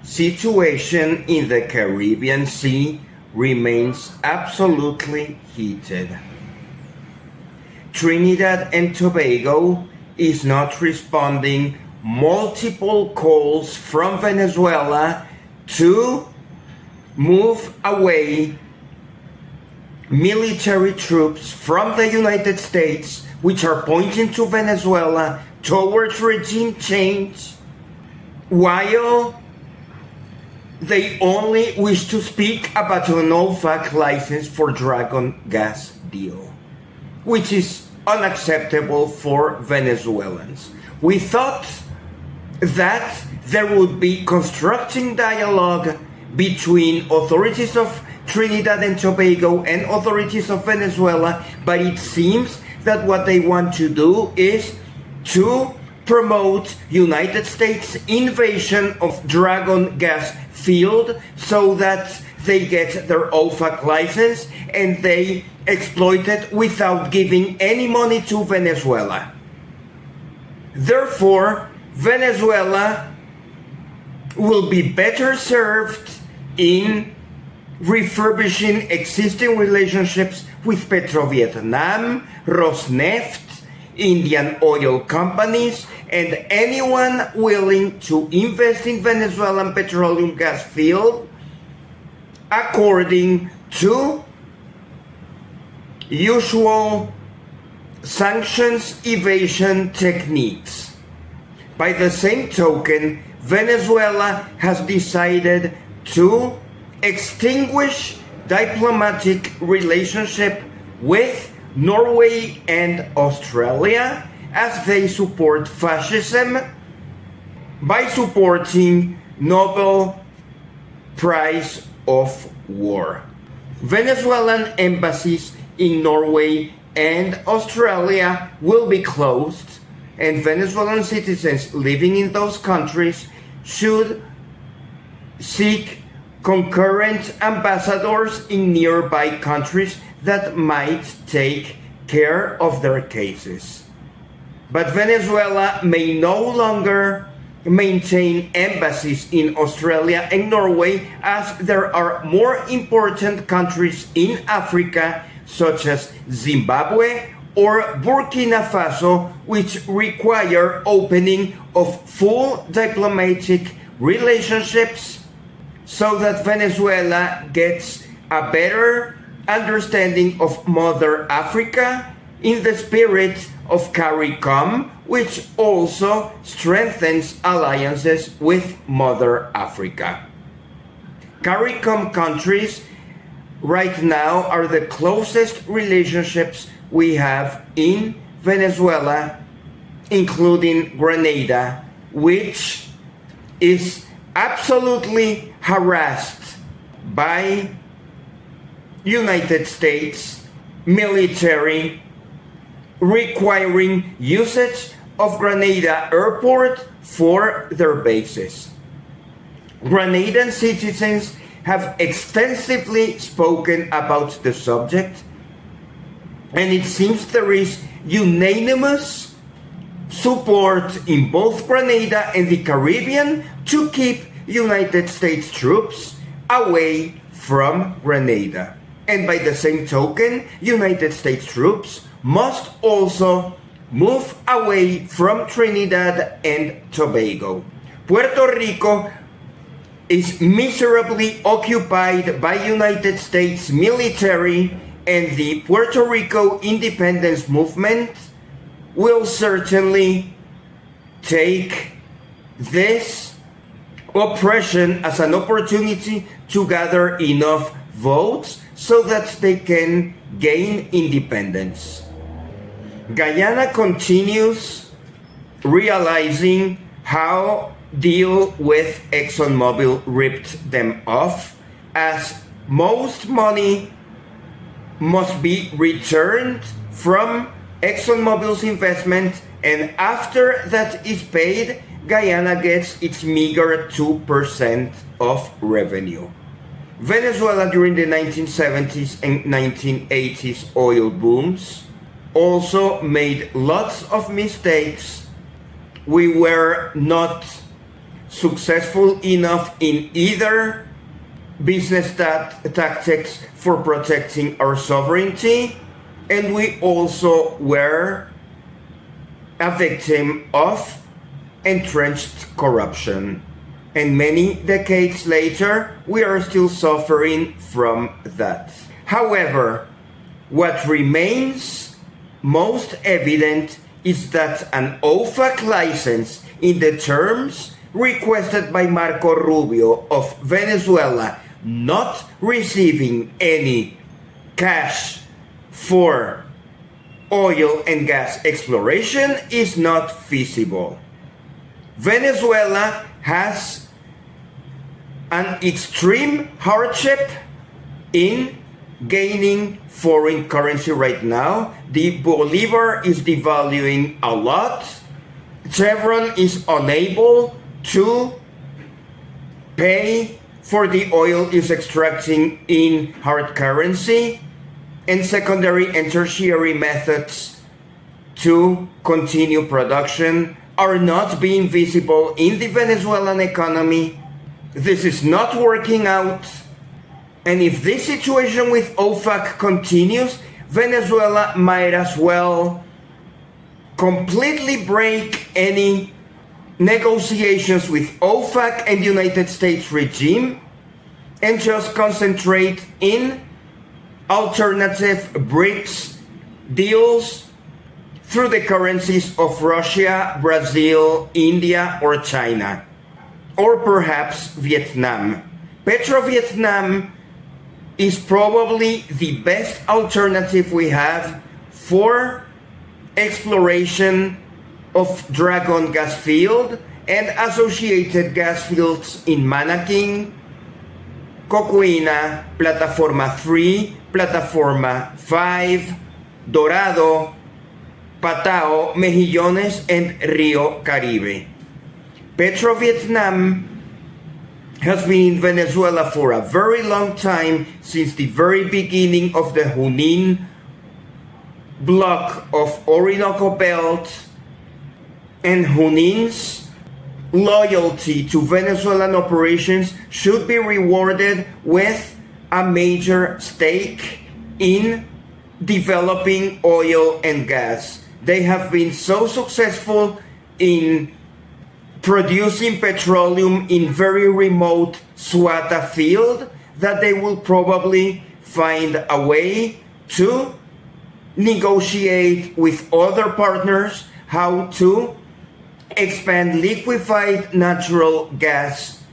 situation in the Caribbean Sea remains absolutely heated. Trinidad and Tobago is not responding multiple calls from Venezuela to move away military troops from the United States, which are pointing to Venezuela towards regime change, while they only wish to speak about an OFAC license for Dragon gas deal, which is unacceptable for Venezuelans. We thought that there would be constructive dialogue between authorities of Trinidad and Tobago and authorities of Venezuela, but it seems that what they want to do is to promote United States invasion of Dragon gas field so that they get their OFAC license and they exploit it without giving any money to Venezuela. Therefore, Venezuela will be better served in refurbishing existing relationships with Petrovietnam, Rosneft, Indian oil companies, and anyone willing to invest in Venezuelan petroleum gas field according to usual sanctions evasion techniques. By the same token, Venezuela has decided to extinguish diplomatic relationship with Norway and Australia as they support fascism by supporting Nobel Prize of War. Venezuelan embassies in Norway and Australia will be closed, and Venezuelan citizens living in those countries should seek concurrent ambassadors in nearby countries that might take care of their cases. But Venezuela may no longer maintain embassies in Australia and Norway, as there are more important countries in Africa, such as Zimbabwe or Burkina Faso, which require opening of full diplomatic relationships so that Venezuela gets a better understanding of Mother Africa in the spirit of CARICOM, which also strengthens alliances with Mother Africa. CARICOM countries right now are the closest relationships we have in Venezuela, including Grenada, which is absolutely harassed by United States military, requiring usage of Grenada airport for their bases. Grenadian citizens have extensively spoken about the subject, and it seems there is unanimous support in both Grenada and the Caribbean to keep United States troops away from Grenada. And by the same token, United States troops must also move away from Trinidad and Tobago. Puerto Rico is miserably occupied by United States military, and the Puerto Rico independence movement will certainly take this oppression as an opportunity to gather enough votes so that they can gain independence. Guyana continues realizing how deal with ExxonMobil ripped them off, as most money must be returned from ExxonMobil's investment, and after that is paid, Guyana gets its meager 2% of revenue. Venezuela during the 1970s and 1980s oil booms also made lots of mistakes. We were not successful enough in either business tactics for protecting our sovereignty, and we also were a victim of entrenched corruption. And many decades later, we are still suffering from that. However, what remains most evident is that an OFAC license in the terms requested by Marco Rubio of Venezuela, not receiving any cash for oil and gas exploration, is not feasible. Venezuela has an extreme hardship in gaining foreign currency right now. The Bolivar is devaluing a lot. Chevron is unable to pay for the oil it's extracting in hard currency, and secondary and tertiary methods to continue production are not being visible in the Venezuelan economy. This is not working out. And if this situation with OFAC continues, Venezuela might as well completely break any negotiations with OFAC and United States regime and just concentrate in alternative BRICS deals through the currencies of Russia, Brazil, India, or China, or perhaps Vietnam. Petrovietnam is probably the best alternative we have for exploration of Dragon gas field and associated gas fields in Manaking, Cocuina, Plataforma 3, Plataforma 5, Dorado, Patao, Mejillones, and Rio Caribe. Petrovietnam has been in Venezuela for a very long time, since the very beginning of the Junin block of Orinoco Belt, and Junin's loyalty to Venezuelan operations should be rewarded with a major stake in developing oil and gas. They have been so successful in producing petroleum in very remote Suata field that they will probably find a way to negotiate with other partners how to expand liquefied natural gas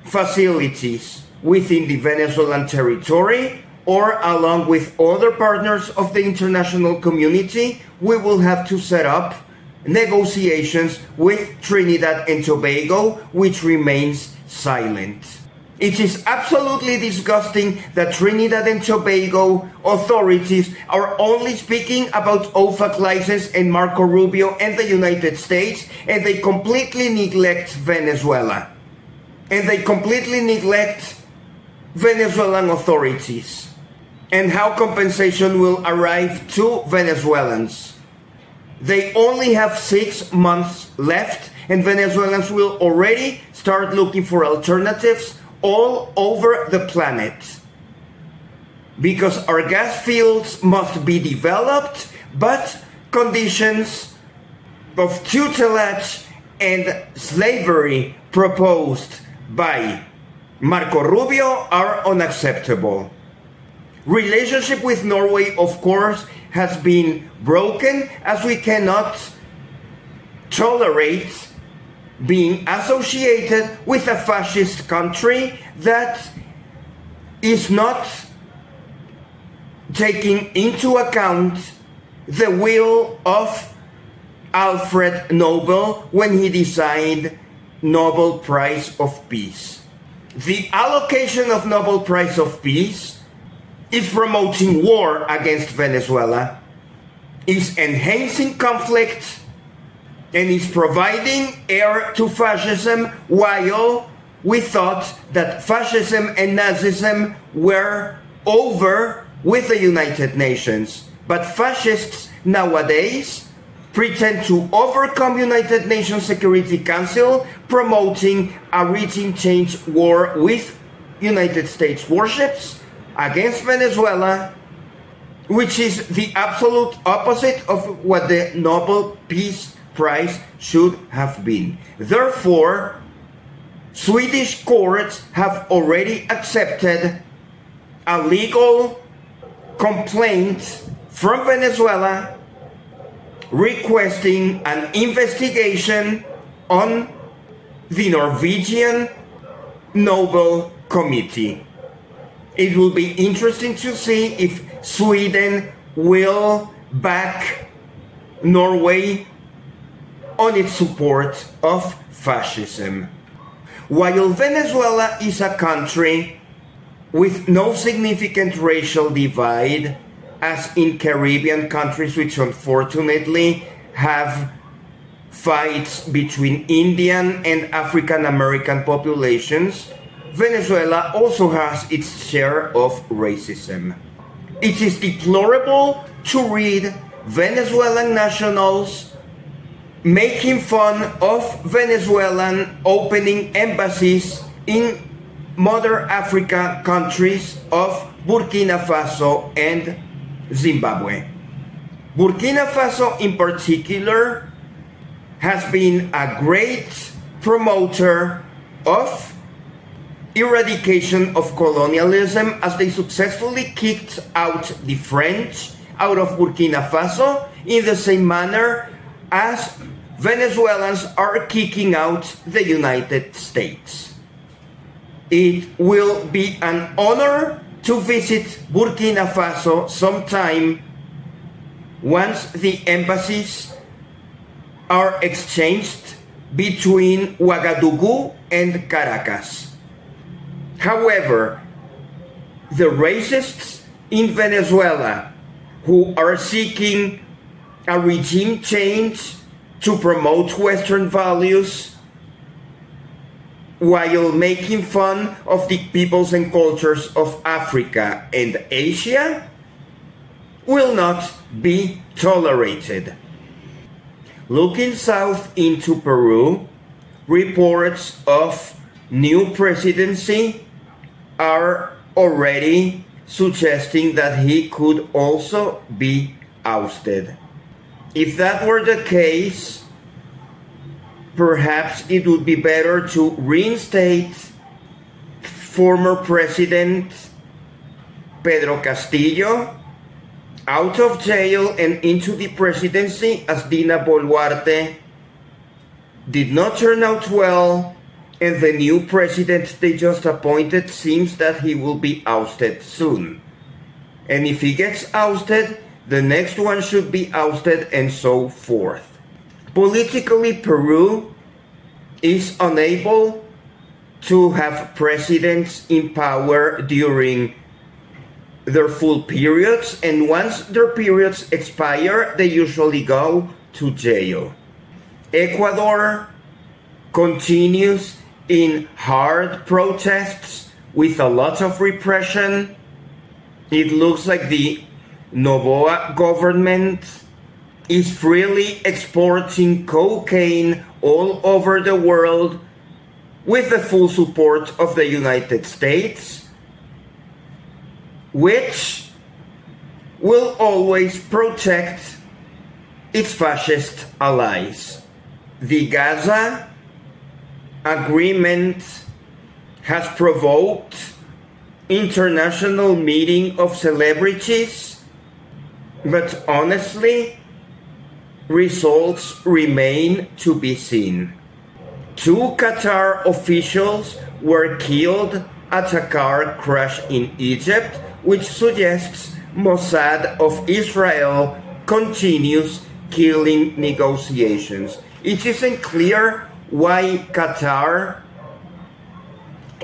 facilities within the Venezuelan territory, or along with other partners of the international community. We will have to set up negotiations with Trinidad and Tobago, which remains silent. It is absolutely disgusting that Trinidad and Tobago authorities are only speaking about OFAC license and Marco Rubio and the United States, and they completely neglect Venezuela. And they completely neglect Venezuelan authorities and how compensation will arrive to Venezuelans. They only have 6 months left, and Venezuelans will already start looking for alternatives all over the planet, because our gas fields must be developed, but conditions of tutelage and slavery proposed by Marco Rubio are unacceptable. Relationship with Norway, of course, has been broken, as we cannot tolerate being associated with a fascist country that is not taking into account the will of Alfred Nobel when he designed Nobel Prize of Peace. The allocation of Nobel Prize of Peace is promoting war against Venezuela, is enhancing conflict, and is providing heir to fascism, while we thought that fascism and Nazism were over with the United Nations. But fascists nowadays pretend to overcome United Nations Security Council, promoting a regime change war with United States warships against Venezuela, which is the absolute opposite of what the Nobel Peace Prize should have been. Therefore, Swedish courts have already accepted a legal complaint from Venezuela requesting an investigation on the Norwegian Nobel Committee. It will be interesting to see if Sweden will back Norway on its support of fascism. While Venezuela is a country with no significant racial divide, as in Caribbean countries which unfortunately have fights between Indian and African American populations, Venezuela also has its share of racism. It is deplorable to read Venezuelan nationals making fun of Venezuelan opening embassies in Mother Africa countries of Burkina Faso and Zimbabwe. Burkina Faso in particular has been a great promoter of eradication of colonialism, as they successfully kicked out the French out of Burkina Faso in the same manner as Venezuelans are kicking out the United States. It will be an honor to visit Burkina Faso sometime once the embassies are exchanged between Ouagadougou and Caracas. However, the racists in Venezuela who are seeking a regime change to promote Western values while making fun of the peoples and cultures of Africa and Asia will not be tolerated. Looking south into Peru, reports of new presidency are already suggesting that he could also be ousted. If that were the case, perhaps it would be better to reinstate former President Pedro Castillo out of jail and into the presidency, as Dina Boluarte did not turn out well, and the new president they just appointed seems that he will be ousted soon. And if he gets ousted, the next one should be ousted, and so forth. Politically, Peru is unable to have presidents in power during their full periods, and once their periods expire, they usually go to jail. Ecuador continues in hard protests with a lot of repression. It looks like the Noboa government is freely exporting cocaine all over the world with the full support of the United States, which will always protect its fascist allies. The Gaza agreement has provoked international meeting of celebrities, but honestly, results remain to be seen. 2 Qatar officials were killed at a car crash in Egypt, which suggests Mossad of Israel continues killing negotiations. It isn't clear why Qatar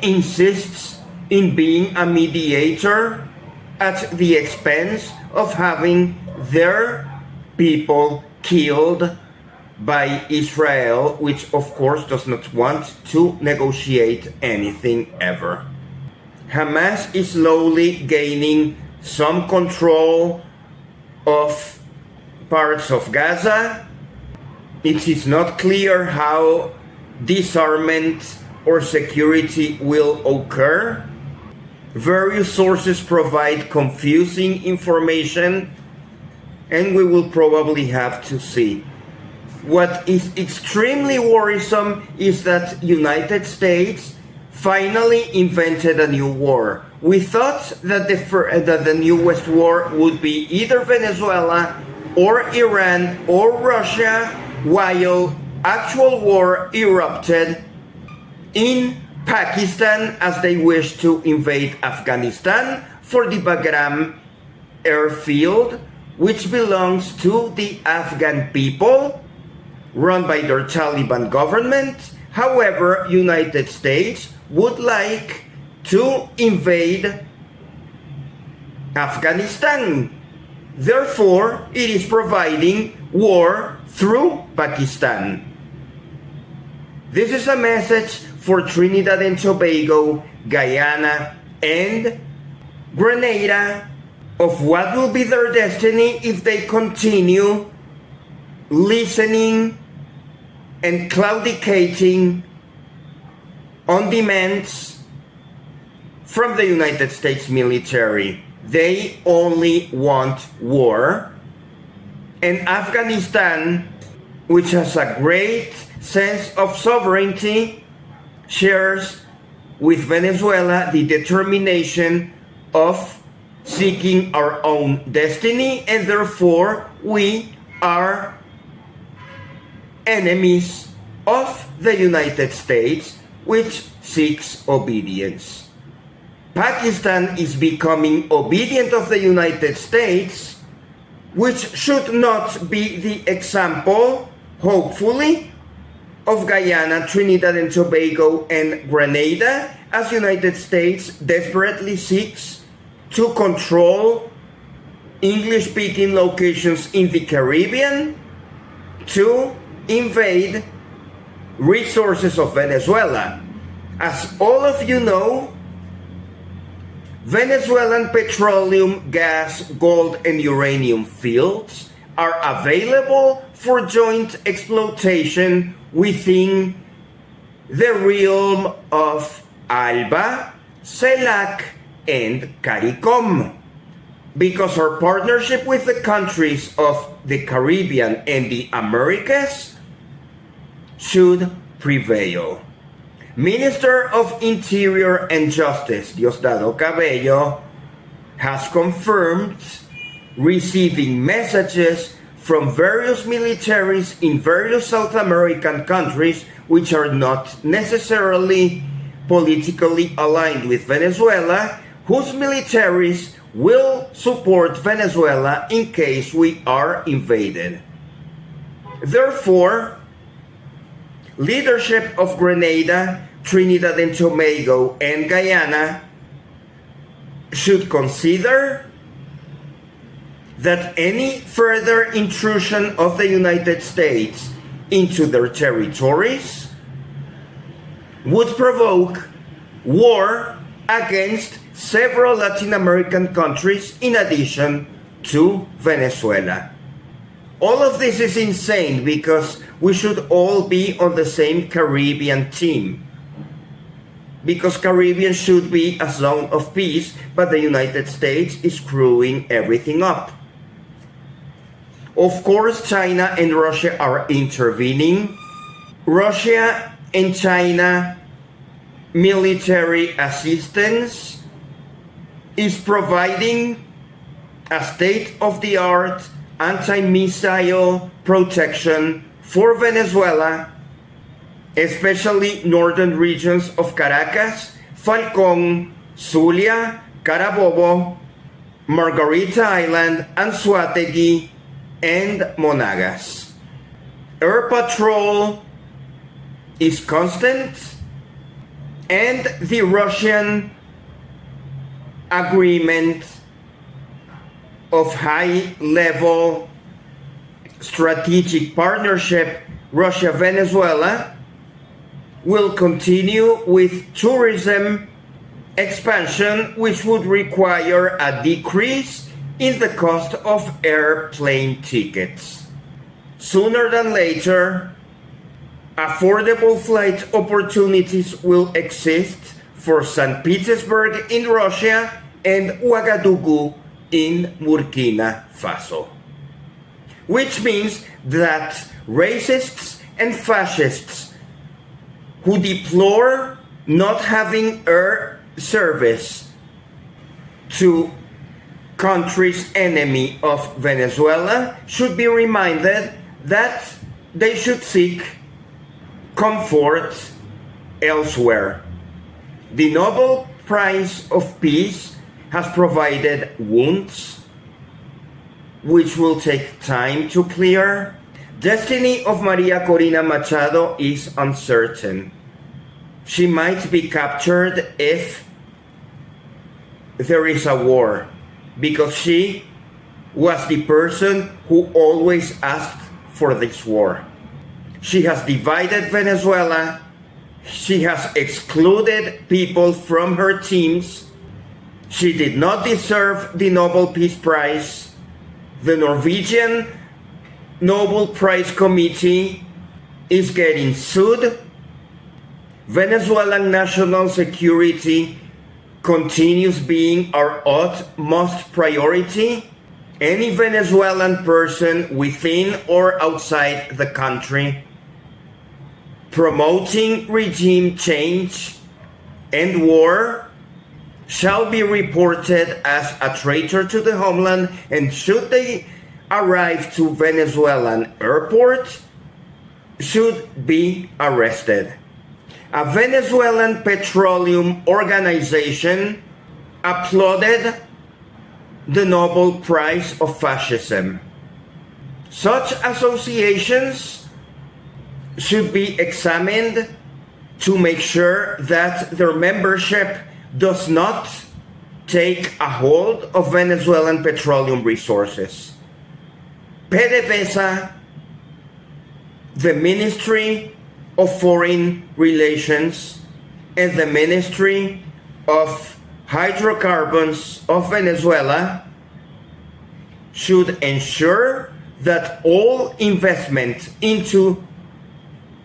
insists in being a mediator at the expense of having their people killed by Israel, which of course does not want to negotiate anything ever. Hamas is slowly gaining some control of parts of Gaza, It is not clear how disarmament or security will occur. Various sources provide confusing information, and we will probably have to see. What is extremely worrisome is that United States finally invented a new war. We thought that the newest war would be either Venezuela or Iran or Russia, while actual war erupted in Pakistan as they wished to invade Afghanistan for the Bagram airfield, which belongs to the Afghan people, run by their Taliban government. However, United States would like to invade Afghanistan. Therefore, it is providing war through Pakistan. This is a message for Trinidad and Tobago, Guyana, and Grenada of what will be their destiny if they continue listening and claudicating on demands from the United States military. They only want war. And Afghanistan, which has a great sense of sovereignty, shares with Venezuela the determination of seeking our own destiny, and therefore we are enemies of the United States, which seeks obedience. Pakistan is becoming obedient of the United States, which should not be the example, hopefully, of Guyana, Trinidad and Tobago, and Grenada, as United States desperately seeks to control English-speaking locations in the Caribbean, to invade resources of Venezuela. As all of you know, Venezuelan petroleum, gas, gold, and uranium fields are available for joint exploitation within the realm of ALBA, CELAC, and CARICOM. Because our partnership with the countries of the Caribbean and the Americas should prevail. Minister of Interior and Justice Diosdado Cabello has confirmed receiving messages from various militaries in various South American countries which are not necessarily politically aligned with Venezuela, whose militaries will support Venezuela in case we are invaded. Therefore, leadership of Grenada, Trinidad and Tobago, and Guyana should consider that any further intrusion of the United States into their territories would provoke war against several Latin American countries in addition to Venezuela. All of this is insane because we should all be on the same Caribbean team. Because Caribbean should be a zone of peace, but the United States is screwing everything up. Of course, China and Russia are intervening. Russia and China military assistance is providing a state-of-the-art anti-missile protection for Venezuela, especially northern regions of Caracas, Falcón, Zulia, Carabobo, Margarita Island, Anzoátegui, and Monagas. Air patrol is constant, and the Russian agreement of high-level strategic partnership Russia-Venezuela will continue with tourism expansion, which would require a decrease in the cost of airplane tickets. sooner than later, affordable flight opportunities will exist for St. Petersburg in Russia and Ouagadougou in Burkina Faso. Which means that racists and fascists who deplore not having air service to country's enemy of Venezuela should be reminded that they should seek comfort elsewhere. The Nobel Prize of Peace has provided wounds which will take time to clear. Destiny of Maria Corina Machado is uncertain. She might be captured if there is a war, because she was the person who always asked for this war. She has divided Venezuela. She has excluded people from her teams. She did not deserve the Nobel Peace Prize. The Norwegian Nobel Prize Committee is getting sued. Venezuelan national security continues being our utmost priority. Any Venezuelan person within or outside the country promoting regime change and war shall be reported as a traitor to the homeland, and should they arrive to Venezuelan airport, should be arrested. A Venezuelan petroleum organization applauded the Nobel Prize of Fascism. Such associations should be examined to make sure that their membership does not take a hold of Venezuelan petroleum resources. PDVSA, the Ministry of Foreign Relations, and the Ministry of Hydrocarbons of Venezuela should ensure that all investment into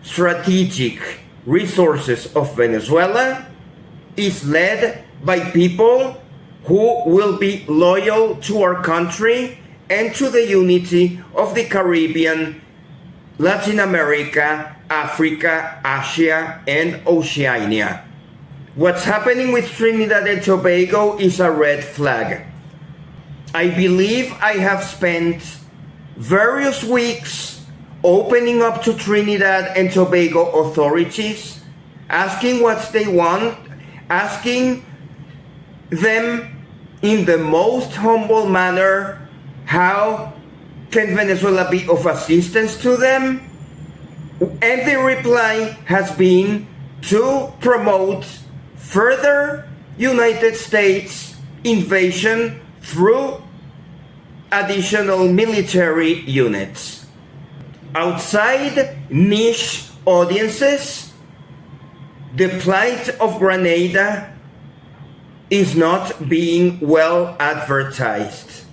strategic resources of Venezuela is led by people who will be loyal to our country and to the unity of the Caribbean, Latin America, Africa, Asia, and Oceania. What's happening with Trinidad and Tobago is a red flag. I believe I have spent various weeks opening up to Trinidad and Tobago authorities, asking what they want, asking them in the most humble manner how can Venezuela be of assistance to them, and the reply has been to promote further United States invasion through additional military units. Outside niche audiences, the plight of Grenada is not being well advertised.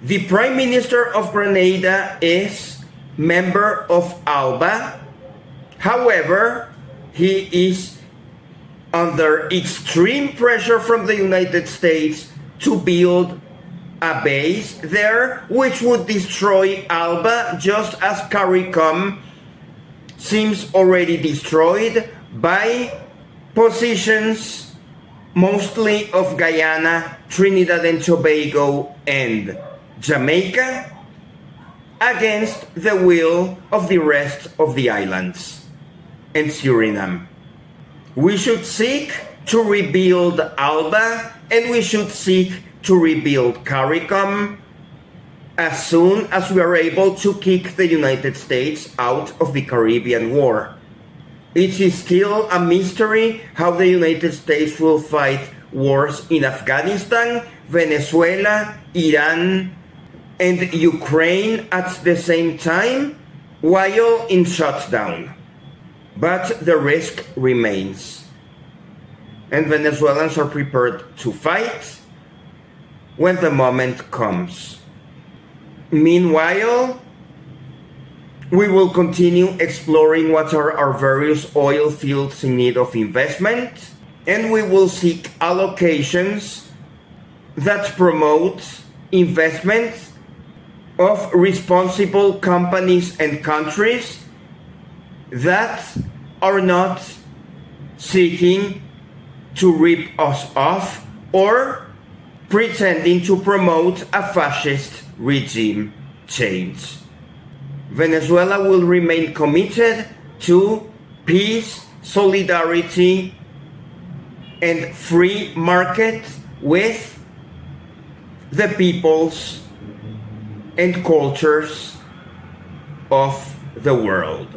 The Prime Minister of Grenada is member of ALBA. However, he is under extreme pressure from the United States to build a base there, which would destroy ALBA, just as CARICOM seems already destroyed by positions mostly of Guyana, Trinidad and Tobago, and Jamaica against the will of the rest of the islands and Suriname. We should seek to rebuild ALBA, and we should seek to rebuild CARICOM as soon as we are able to kick the United States out of the Caribbean War. It is still a mystery how the United States will fight wars in Afghanistan, Venezuela, Iran, and Ukraine at the same time while in shutdown. But the risk remains. And Venezuelans are prepared to fight when the moment comes. Meanwhile, We will continue exploring what are our various oil fields in need of investment, and we will seek allocations that promote investment of responsible companies and countries that are not seeking to rip us off or pretending to promote a fascist regime change. Venezuela will remain committed to peace, solidarity, and free market with the peoples and cultures of the world.